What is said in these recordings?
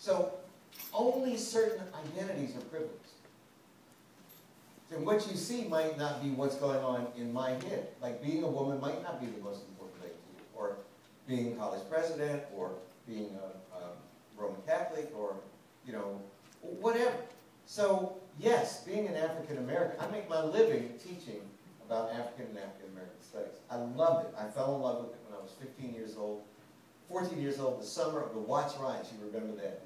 So only certain identities are privileged. And what you see might not be what's going on in my head. Like being a woman might not be the most important thing to you, or being college president, or being a Roman Catholic, or, you know, whatever. So, yes, being an African American, I make my living teaching about African and African American studies. I loved it. I fell in love with it when I was 15 years old. 14 years old, the summer of the Watts Riots, you remember that.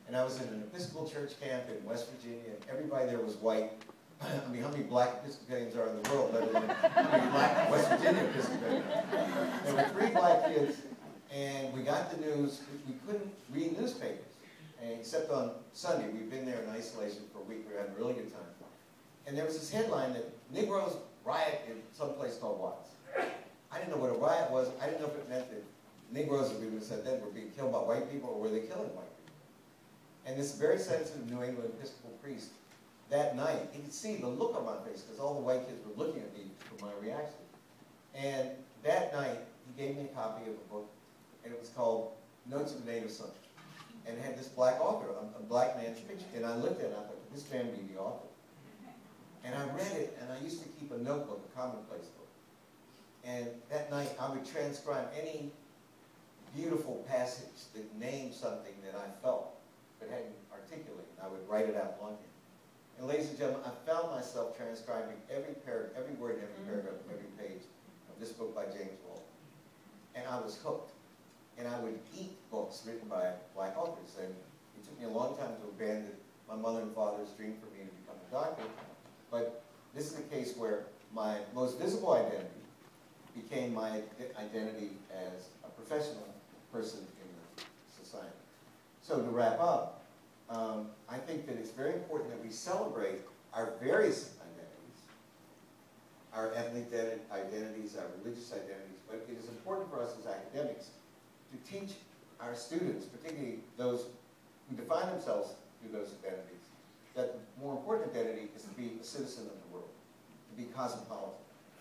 And I was in an Episcopal church camp in West Virginia, and everybody there was white. I mean, how many black Episcopalians are in the world, let alone how many black West Virginia Episcopalians? There were 3 black kids, and we got the news. We couldn't read newspapers, and except on Sunday. We'd been there in isolation for a week. We were having a really good time. And there was this headline that Negroes riot in some place called Watts. I didn't know what a riot was. I didn't know if it meant that Negroes, as we would have said then, were being killed by white people, or were they killing white people? And this very sensitive New England Episcopal priest, that night, he could see the look on my face, because all the white kids were looking at me for my reaction. And that night, he gave me a copy of a book, and it was called Notes of a Native Son. And it had this black author, a black man's picture. And I looked at it, and I thought, this man be the author. And I read it, and I used to keep a notebook, a commonplace book. And that night, I would transcribe any beautiful passage that named something that I felt but hadn't articulated. I would write it out longhand. And ladies and gentlemen, I found myself transcribing every paragraph, every word in every paragraph of every page of this book by James Baldwin. And I was hooked. And I would eat books written by black authors. And it took me a long time to abandon my mother and father's dream for me to become a doctor. But this is a case where my most visible identity became my identity as a professional person in the society. So to wrap up, I think that it's very important that we celebrate our various identities, our ethnic identities, our religious identities, but it is important for us as academics to teach our students, particularly those who define themselves through those identities, that the more important identity is to be a citizen of the world, to be cosmopolitan,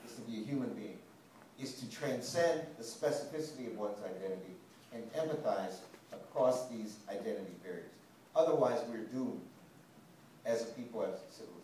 is to be a human being, is to transcend the specificity of one's identity and empathize across these identity barriers. Otherwise, we're doomed as a people, as a civilization.